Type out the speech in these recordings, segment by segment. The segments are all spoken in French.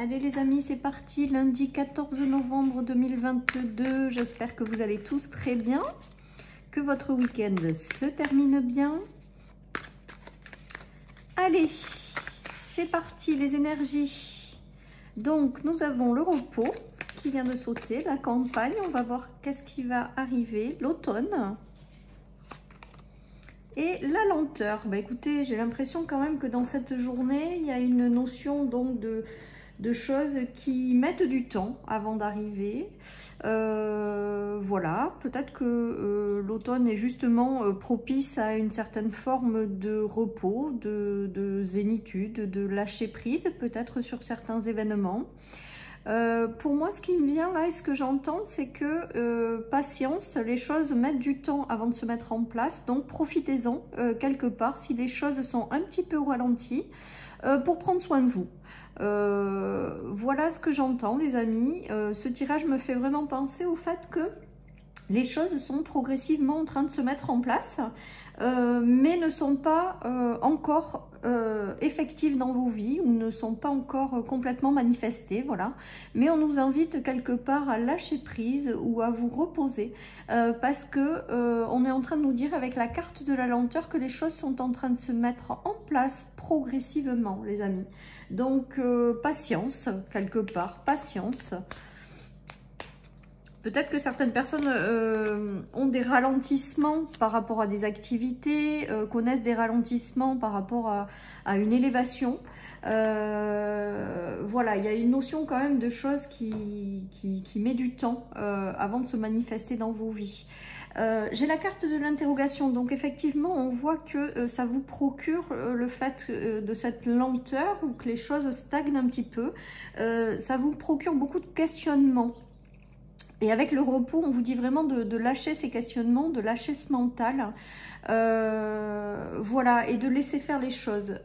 Allez les amis, c'est parti, lundi 14 novembre 2022. J'espère que vous allez tous très bien, que votre week-end se termine bien. Allez, c'est parti les énergies. Donc nous avons le repos qui vient de sauter, la campagne, on va voir qu'est-ce qui va arriver, l'automne. Et la lenteur, bah écoutez, j'ai l'impression quand même que dans cette journée, il y a une notion donc de choses qui mettent du temps avant d'arriver. Voilà, peut-être que l'automne est justement propice à une certaine forme de repos, de zénitude, de lâcher prise, peut-être sur certains événements. Pour moi, ce qui me vient là et ce que j'entends, c'est que patience, les choses mettent du temps avant de se mettre en place, donc profitez-en quelque part si les choses sont un petit peu au ralenti pour prendre soin de vous. Voilà ce que j'entends les amis. Ce tirage me fait vraiment penser au fait que les choses sont progressivement en train de se mettre en place, mais ne sont pas encore effectives dans vos vies ou ne sont pas encore complètement manifestées, voilà. Mais on nous invite quelque part à lâcher prise ou à vous reposer parce que on est en train de nous dire avec la carte de la lenteur que les choses sont en train de se mettre en place progressivement, les amis. Donc patience quelque part, patience. Peut-être que certaines personnes ont des ralentissements par rapport à des activités, connaissent des ralentissements par rapport à une élévation. Voilà, il y a une notion quand même de choses qui met du temps avant de se manifester dans vos vies. J'ai la carte de l'interrogation, donc effectivement on voit que ça vous procure le fait de cette lenteur ou que les choses stagnent un petit peu. Ça vous procure beaucoup de questionnements. Et avec le repos, on vous dit vraiment de lâcher ces questionnements, de lâcher ce mental, voilà, et de laisser faire les choses,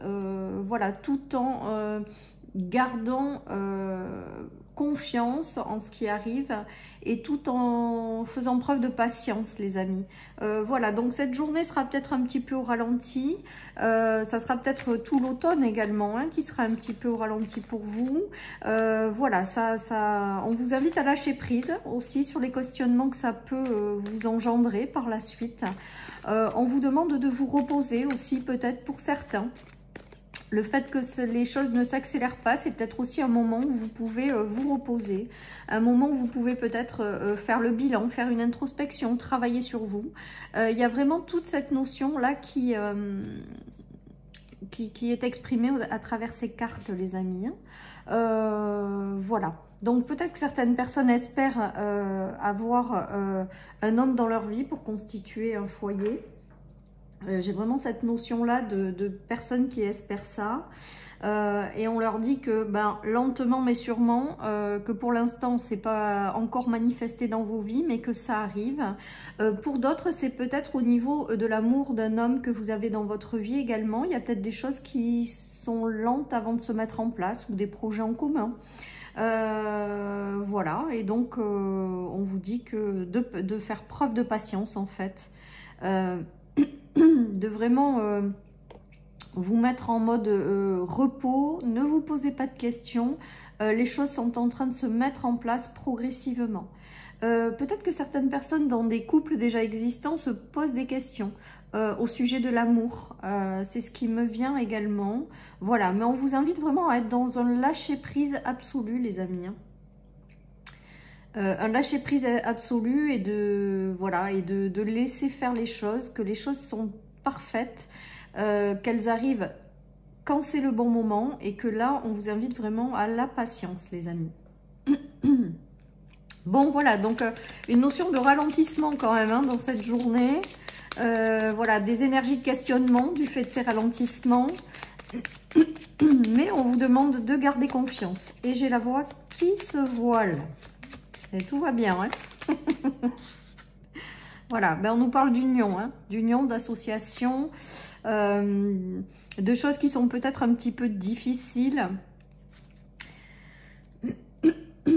voilà, tout en gardant confiance en ce qui arrive et tout en faisant preuve de patience, les amis. Voilà, donc cette journée sera peut-être un petit peu au ralenti. Ça sera peut-être tout l'automne également hein, qui sera un petit peu au ralenti pour vous. Voilà, on vous invite à lâcher prise aussi sur les questionnements que ça peut vous engendrer par la suite. On vous demande de vous reposer aussi peut-être pour certains. Le fait que les choses ne s'accélèrent pas, c'est peut-être aussi un moment où vous pouvez vous reposer, un moment où vous pouvez peut-être faire le bilan, faire une introspection, travailler sur vous. Il y a vraiment toute cette notion-là qui est exprimée à travers ces cartes, les amis. Voilà. Donc peut-être que certaines personnes espèrent avoir un homme dans leur vie pour constituer un foyer. J'ai vraiment cette notion-là de personnes qui espèrent ça. Et on leur dit que lentement mais sûrement, que pour l'instant c'est pas encore manifesté dans vos vies, mais que ça arrive. Pour d'autres, c'est peut-être au niveau de l'amour d'un homme que vous avez dans votre vie également. Il y a peut-être des choses qui sont lentes avant de se mettre en place ou des projets en commun. Voilà, et donc on vous dit que de faire preuve de patience en fait. De vraiment vous mettre en mode repos, ne vous posez pas de questions, les choses sont en train de se mettre en place progressivement. Peut-être que certaines personnes dans des couples déjà existants se posent des questions au sujet de l'amour, c'est ce qui me vient également. Voilà, mais on vous invite vraiment à être dans un lâcher-prise absolu les amis, hein. Un lâcher prise absolu et voilà, et de laisser faire les choses, que les choses sont parfaites, qu'elles arrivent quand c'est le bon moment et que là on vous invite vraiment à la patience les amis. Bon voilà, donc une notion de ralentissement quand même hein, dans cette journée, voilà, des énergies de questionnement du fait de ces ralentissements, mais on vous demande de garder confiance et j'ai la voix qui se voile. Et tout va bien, hein. Voilà, on nous parle d'union, hein, d'union, d'association, de choses qui sont peut-être un petit peu difficiles.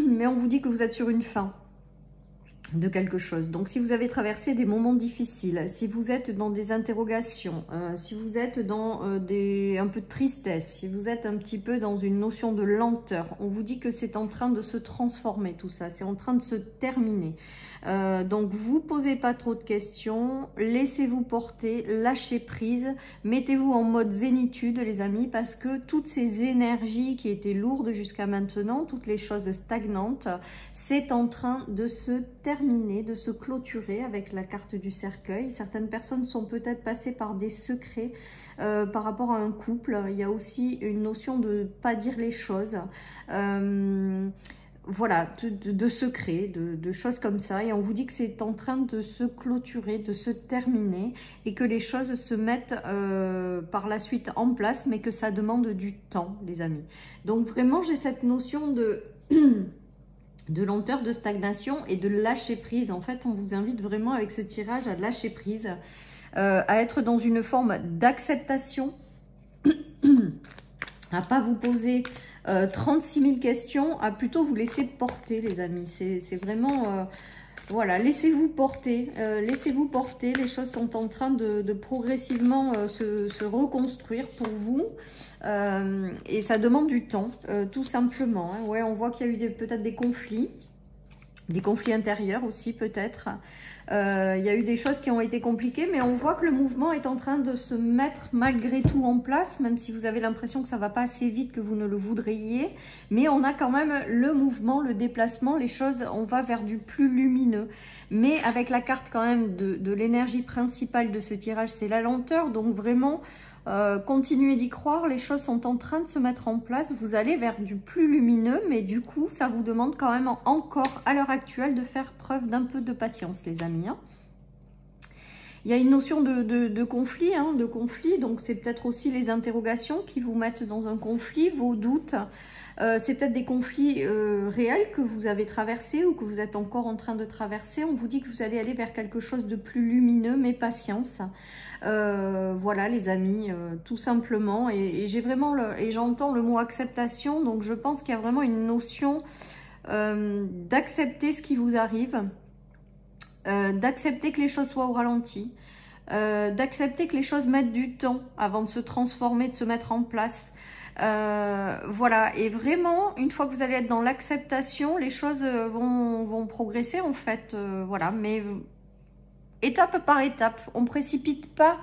Mais on vous dit que vous êtes sur une fin. de quelque chose. Donc si vous avez traversé des moments difficiles, si vous êtes dans des interrogations, si vous êtes dans un peu de tristesse, si vous êtes un petit peu dans une notion de lenteur, on vous dit que c'est en train de se transformer tout ça, c'est en train de se terminer. Donc vous posez pas trop de questions, laissez-vous porter, lâchez prise, mettez-vous en mode zénitude les amis, parce que toutes ces énergies qui étaient lourdes jusqu'à maintenant, toutes les choses stagnantes, c'est en train de se terminer, de se clôturer avec la carte du cercueil. Certaines personnes sont peut-être passées par des secrets par rapport à un couple. Il y a aussi une notion de ne pas dire les choses. Voilà, de secrets, de choses comme ça. Et on vous dit que c'est en train de se clôturer, de se terminer et que les choses se mettent par la suite en place, mais que ça demande du temps, les amis. Donc vraiment, j'ai cette notion de... de lenteur, de stagnation et de lâcher prise. En fait, on vous invite vraiment avec ce tirage à lâcher prise, à être dans une forme d'acceptation, à pas vous poser 36 000 questions, à plutôt vous laisser porter, les amis. C'est vraiment... voilà, laissez-vous porter, les choses sont en train de progressivement se reconstruire pour vous. Et ça demande du temps, tout simplement. Hein. Ouais, on voit qu'il y a eu peut-être des conflits intérieurs aussi peut-être. Il y a eu des choses qui ont été compliquées, mais on voit que le mouvement est en train de se mettre malgré tout en place, même si vous avez l'impression que ça ne va pas assez vite que vous ne le voudriez. Mais on a quand même le mouvement, le déplacement, les choses, on va vers du plus lumineux. Mais avec la carte quand même de l'énergie principale de ce tirage, c'est la lenteur, donc vraiment... continuez d'y croire, les choses sont en train de se mettre en place, vous allez vers du plus lumineux, mais du coup ça vous demande quand même encore à l'heure actuelle de faire preuve d'un peu de patience les amis. Hein. Il y a une notion de conflit, hein, donc c'est peut-être aussi les interrogations qui vous mettent dans un conflit, vos doutes. C'est peut-être des conflits réels que vous avez traversés ou que vous êtes encore en train de traverser. On vous dit que vous allez aller vers quelque chose de plus lumineux, mais patience. Voilà les amis, tout simplement. Et j'ai vraiment et j'entends le mot acceptation, donc je pense qu'il y a vraiment une notion d'accepter ce qui vous arrive. D'accepter que les choses soient au ralenti, d'accepter que les choses mettent du temps avant de se transformer, de se mettre en place. Voilà, et vraiment, une fois que vous allez être dans l'acceptation, les choses vont progresser en fait. Voilà, mais étape par étape, on ne précipite pas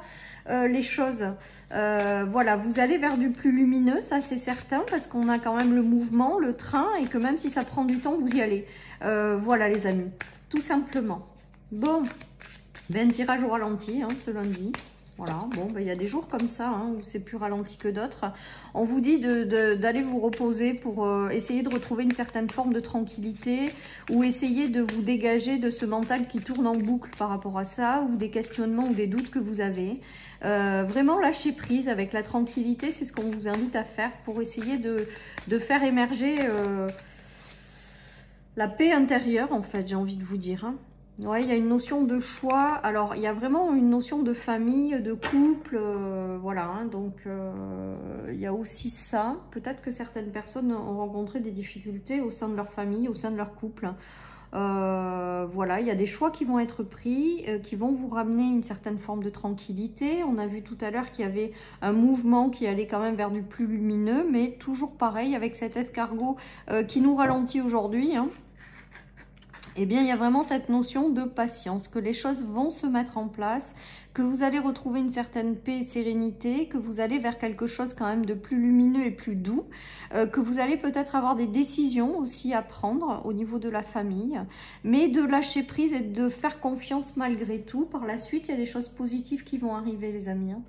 les choses. Voilà, vous allez vers du plus lumineux, ça c'est certain, parce qu'on a quand même le mouvement, le train, et que même si ça prend du temps, vous y allez. Voilà les amis, tout simplement. Bon, ben, tirage au ralenti hein, ce lundi. Voilà, bon, ben, y a des jours comme ça hein, où c'est plus ralenti que d'autres. On vous dit d'aller vous reposer pour essayer de retrouver une certaine forme de tranquillité ou essayer de vous dégager de ce mental qui tourne en boucle par rapport à ça ou des questionnements ou des doutes que vous avez. Vraiment lâcher prise avec la tranquillité, c'est ce qu'on vous invite à faire pour essayer de faire émerger la paix intérieure en fait, j'ai envie de vous dire. Hein. Ouais, il y a une notion de choix. Alors, il y a vraiment une notion de famille, de couple, voilà. Hein, donc, il y a aussi ça. Peut-être que certaines personnes ont rencontré des difficultés au sein de leur famille, au sein de leur couple. Voilà, il y a des choix qui vont être pris, qui vont vous ramener une certaine forme de tranquillité. On a vu tout à l'heure qu'il y avait un mouvement qui allait quand même vers du plus lumineux, mais toujours pareil avec cet escargot qui nous ralentit aujourd'hui. Hein. Eh bien, il y a vraiment cette notion de patience, que les choses vont se mettre en place, que vous allez retrouver une certaine paix et sérénité, que vous allez vers quelque chose quand même de plus lumineux et plus doux, que vous allez peut-être avoir des décisions aussi à prendre au niveau de la famille, mais de lâcher prise et de faire confiance malgré tout. Par la suite, il y a des choses positives qui vont arriver, les amis. Hein.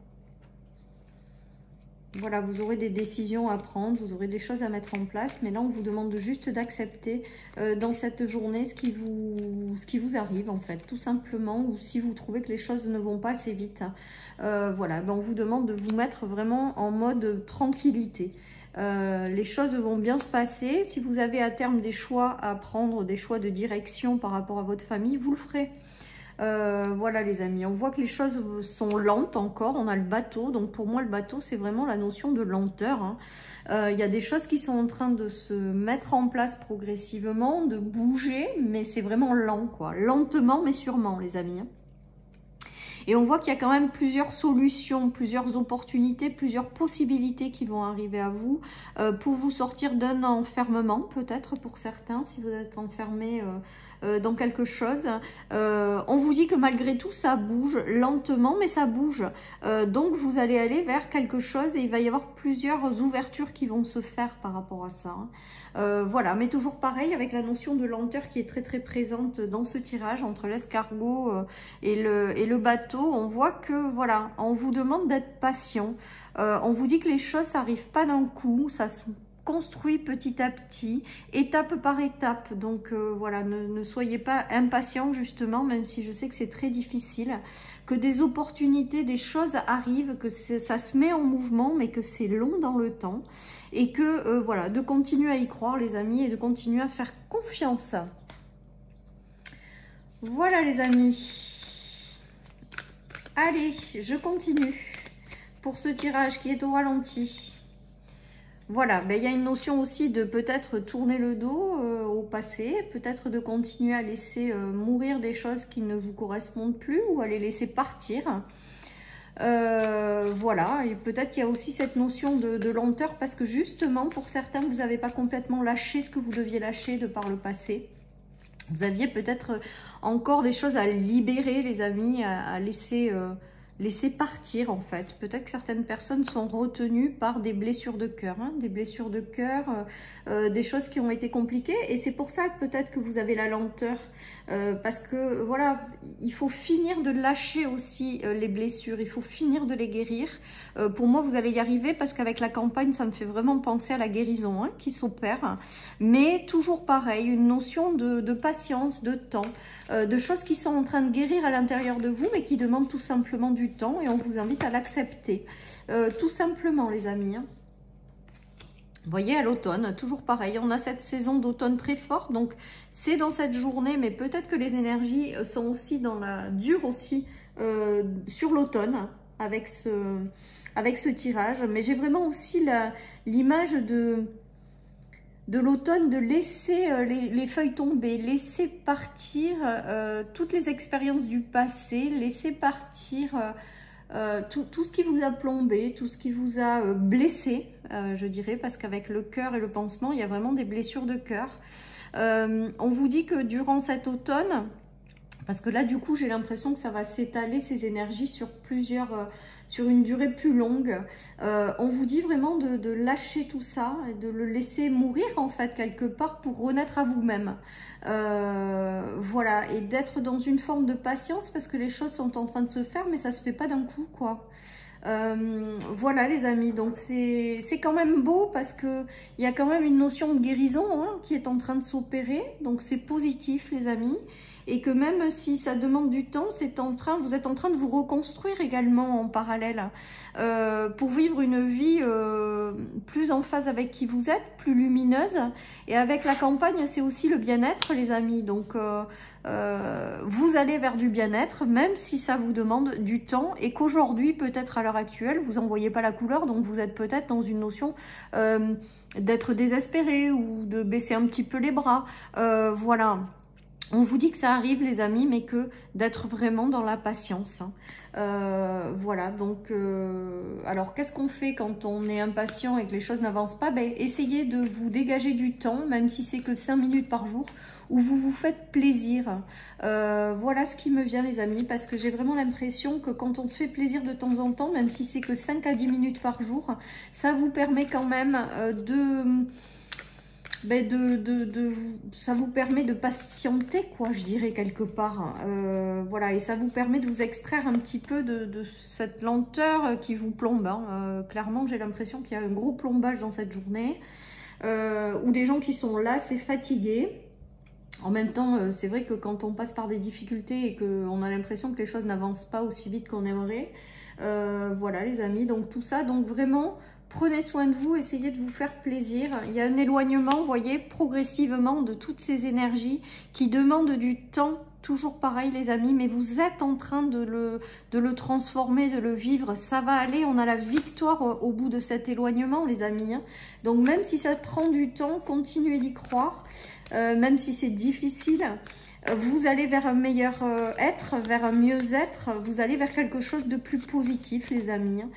Voilà, vous aurez des décisions à prendre, vous aurez des choses à mettre en place, mais là, on vous demande juste d'accepter dans cette journée ce qui vous arrive, en fait, tout simplement, ou si vous trouvez que les choses ne vont pas assez vite. Voilà, ben, on vous demande de vous mettre vraiment en mode tranquillité. Les choses vont bien se passer. Si vous avez à terme des choix à prendre, des choix de direction par rapport à votre famille, vous le ferez. Voilà les amis, on voit que les choses sont lentes encore. On a le bateau, donc pour moi le bateau c'est vraiment la notion de lenteur, hein. Il y a des choses qui sont en train de se mettre en place progressivement, de bouger, mais c'est vraiment lent quoi, lentement mais sûrement les amis, hein. Et on voit qu'il y a quand même plusieurs solutions, plusieurs opportunités, plusieurs possibilités qui vont arriver à vous pour vous sortir d'un enfermement, peut-être pour certains, si vous êtes enfermé dans quelque chose. On vous dit que malgré tout, ça bouge lentement, mais ça bouge. Donc, vous allez aller vers quelque chose et il va y avoir plusieurs ouvertures qui vont se faire par rapport à ça, hein. Voilà, mais toujours pareil avec la notion de lenteur qui est très très présente dans ce tirage entre l'escargot et le bateau. On voit que voilà, on vous demande d'être patient. On vous dit que les choses n'arrivent pas d'un coup, ça se construit petit à petit, étape par étape. Donc voilà, ne soyez pas impatients justement, même si je sais que c'est très difficile, que des opportunités, des choses arrivent, que ça se met en mouvement, mais que c'est long dans le temps. Et que voilà, de continuer à y croire les amis et de continuer à faire confiance. Voilà les amis. Allez, je continue pour ce tirage qui est au ralenti. Voilà, ben, il y a une notion aussi de peut-être tourner le dos au passé, peut-être de continuer à laisser mourir des choses qui ne vous correspondent plus ou à les laisser partir. Voilà, et peut-être qu'il y a aussi cette notion de lenteur parce que justement, pour certains, vous n'avez pas complètement lâché ce que vous deviez lâcher de par le passé. Vous aviez peut-être encore des choses à libérer, les amis, à laisser partir en fait. Peut-être que certaines personnes sont retenues par des blessures de cœur, hein, des blessures de cœur, des choses qui ont été compliquées. Et c'est pour ça que peut-être que vous avez la lenteur, parce que voilà, il faut finir de lâcher aussi les blessures, il faut finir de les guérir. Pour moi, vous allez y arriver parce qu'avec la campagne, ça me fait vraiment penser à la guérison, hein, qui s'opère. Mais toujours pareil, une notion de patience, de temps, de choses qui sont en train de guérir à l'intérieur de vous, mais qui demandent tout simplement du temps et on vous invite à l'accepter. Tout simplement, les amis, hein. Vous voyez, à l'automne, toujours pareil, on a cette saison d'automne très forte, donc c'est dans cette journée, mais peut-être que les énergies sont aussi durent aussi sur l'automne avec ce tirage. Mais j'ai vraiment aussi l'image de l'automne, de laisser les feuilles tomber, laisser partir toutes les expériences du passé, laisser partir tout ce qui vous a plombé, tout ce qui vous a blessé, je dirais, parce qu'avec le cœur et le pansement, il y a vraiment des blessures de cœur. On vous dit que durant cet automne, parce que là, du coup, j'ai l'impression que ça va s'étaler, ces énergies, sur une durée plus longue. On vous dit vraiment de lâcher tout ça, et de le laisser mourir, en fait, quelque part, pour renaître à vous-même. Voilà, et d'être dans une forme de patience, parce que les choses sont en train de se faire, mais ça se fait pas d'un coup, quoi. Voilà les amis, donc c'est quand même beau parce que il y a quand même une notion de guérison, hein, qui est en train de s'opérer, donc c'est positif les amis, et que même si ça demande du temps, vous êtes en train de vous reconstruire également en parallèle pour vivre une vie plus en phase avec qui vous êtes, plus lumineuse. Et avec la campagne, c'est aussi le bien-être les amis, donc vous allez vers du bien-être, même si ça vous demande du temps et qu'aujourd'hui, peut-être à l'heure actuelle, vous n'en voyez pas la couleur, donc vous êtes peut-être dans une notion d'être désespéré ou de baisser un petit peu les bras. Voilà. On vous dit que ça arrive les amis, mais que d'être vraiment dans la patience, hein. Voilà, donc alors qu'est-ce qu'on fait quand on est impatient et que les choses n'avancent pas? Ben, essayez de vous dégager du temps, même si c'est que 5 minutes par jour, où vous vous faites plaisir. Voilà ce qui me vient les amis, parce que j'ai vraiment l'impression que quand on se fait plaisir de temps en temps, même si c'est que 5 à 10 minutes par jour, ça vous permet quand même ça vous permet de patienter, quoi, je dirais, quelque part. Voilà, et ça vous permet de vous extraire un petit peu de cette lenteur qui vous plombe, hein. Clairement, j'ai l'impression qu'il y a un gros plombage dans cette journée, ou des gens qui sont là, c'est fatigué. En même temps, c'est vrai que quand on passe par des difficultés et qu'on a l'impression que les choses n'avancent pas aussi vite qu'on aimerait, voilà les amis, donc tout ça, donc vraiment... Prenez soin de vous, essayez de vous faire plaisir. Il y a un éloignement, vous voyez, progressivement de toutes ces énergies qui demandent du temps toujours pareil les amis, mais vous êtes en train de le transformer, de le vivre, ça va aller, on a la victoire au bout de cet éloignement les amis, hein. Donc même si ça prend du temps, continuez d'y croire, même si c'est difficile, vous allez vers un meilleur être, vers un mieux-être, vous allez vers quelque chose de plus positif les amis, hein.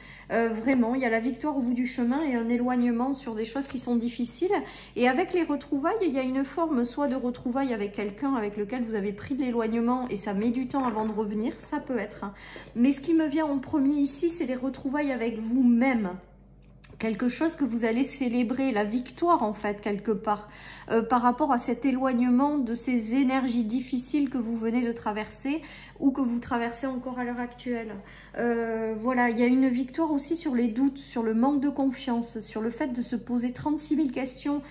Vraiment, il y a la victoire au bout du chemin et un éloignement sur des choses qui sont difficiles. Et avec les retrouvailles, il y a une forme soit de retrouvailles avec quelqu'un avec lequel vous avez pris de l'éloignement et ça met du temps avant de revenir, ça peut être, hein. Mais ce qui me vient en premier ici, c'est les retrouvailles avec vous-même. Quelque chose que vous allez célébrer, la victoire en fait, quelque part, par rapport à cet éloignement de ces énergies difficiles que vous venez de traverser ou que vous traversez encore à l'heure actuelle. Voilà, il y a une victoire aussi sur les doutes, sur le manque de confiance, sur le fait de se poser 36 000 questions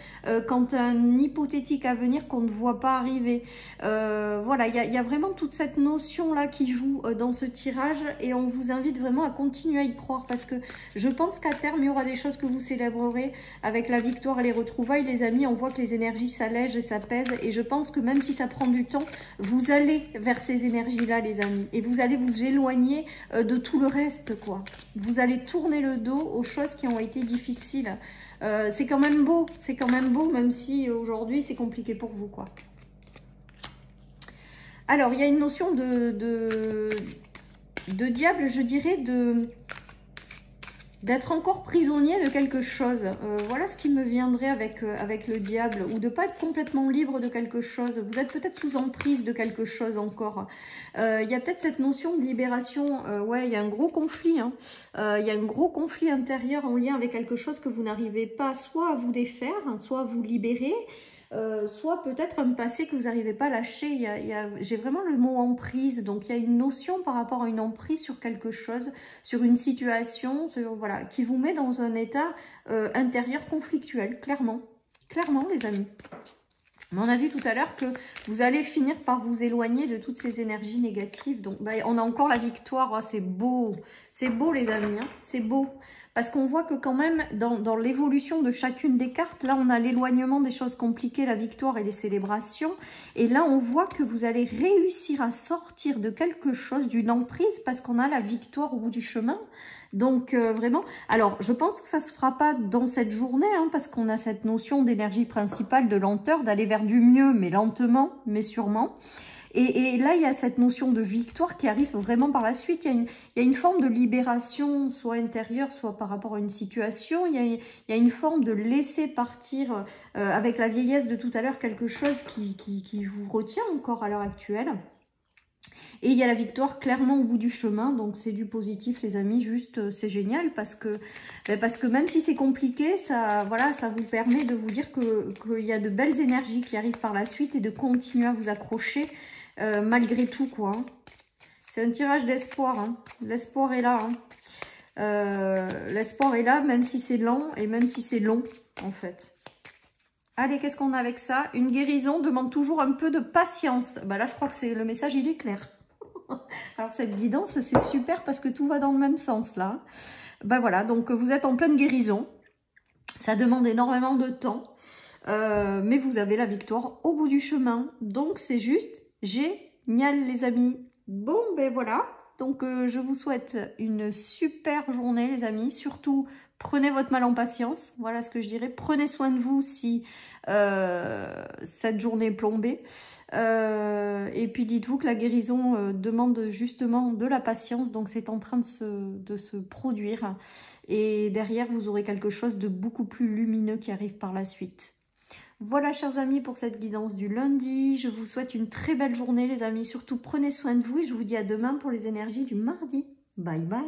quant à un hypothétique avenir qu'on ne voit pas arriver. Voilà, il y a vraiment toute cette notion-là qui joue dans ce tirage et on vous invite vraiment à continuer à y croire parce que je pense qu'à terme, il y aura des choses que vous célébrerez avec la victoire et les retrouvailles. Les amis, on voit que les énergies s'allègent et s'apaisent et je pense que même si ça prend du temps, vous allez vers ces énergies-là, les amis, et vous allez vous éloigner de tout le reste, quoi. Vous allez tourner le dos aux choses qui ont été difficiles. C'est quand même beau, même si aujourd'hui c'est compliqué pour vous, quoi. Alors, il y a une notion de diable, je dirais, d'être encore prisonnier de quelque chose. Voilà ce qui me viendrait avec le diable. Ou de ne pas être complètement libre de quelque chose. Vous êtes peut-être sous emprise de quelque chose encore. Il y a peut-être cette notion de libération. Ouais, il y a un gros conflit. Hein. Il y a un gros conflit intérieur en lien avec quelque chose que vous n'arrivez pas soit à vous défaire, hein, soit à vous libérer. Soit peut-être un passé que vous n'arrivez pas à lâcher. J'ai vraiment le mot emprise, donc il y a une notion par rapport à une emprise sur quelque chose, sur une situation, voilà, qui vous met dans un état intérieur conflictuel, clairement. Clairement, les amis. On a vu tout à l'heure que vous allez finir par vous éloigner de toutes ces énergies négatives. Donc, bah, on a encore la victoire. Oh, c'est beau les amis, hein, c'est beau. Parce qu'on voit que quand même, dans l'évolution de chacune des cartes, là, on a l'éloignement des choses compliquées, la victoire et les célébrations. Et là, on voit que vous allez réussir à sortir de quelque chose, d'une emprise, parce qu'on a la victoire au bout du chemin. Donc, vraiment, alors, je pense que ça ne se fera pas dans cette journée, hein, parce qu'on a cette notion d'énergie principale, de lenteur, d'aller vers du mieux, mais lentement, mais sûrement. Et là, il y a cette notion de victoire qui arrive vraiment par la suite. Il y a une forme de libération, soit intérieure, soit par rapport à une situation. Il y a une forme de laisser partir, avec la vieillesse de tout à l'heure, quelque chose qui vous retient encore à l'heure actuelle. Et il y a la victoire clairement au bout du chemin, donc c'est du positif les amis, juste c'est génial parce que même si c'est compliqué, ça vous permet de vous dire qu'il y a de belles énergies qui arrivent par la suite et de continuer à vous accrocher malgré tout, quoi. C'est un tirage d'espoir, hein. L'espoir est là, hein. L'espoir est là, même si c'est lent et même si c'est long, en fait. Allez, qu'est-ce qu'on a avec ça? Une guérison demande toujours un peu de patience. Bah là, je crois que le message, il est clair. Alors, cette guidance, c'est super parce que tout va dans le même sens, là. Ben voilà, donc vous êtes en pleine guérison. Ça demande énormément de temps. Mais vous avez la victoire au bout du chemin. Donc, c'est juste génial, les amis. Bon, ben voilà. Donc, je vous souhaite une super journée, les amis. Surtout, prenez votre mal en patience. Voilà ce que je dirais. Prenez soin de vous si cette journée est plombée. Et puis, dites-vous que la guérison demande justement de la patience. Donc, c'est en train de se produire. Et derrière, vous aurez quelque chose de beaucoup plus lumineux qui arrive par la suite. Voilà, chers amis, pour cette guidance du lundi. Je vous souhaite une très belle journée, les amis. Surtout, prenez soin de vous et je vous dis à demain pour les énergies du mardi. Bye, bye.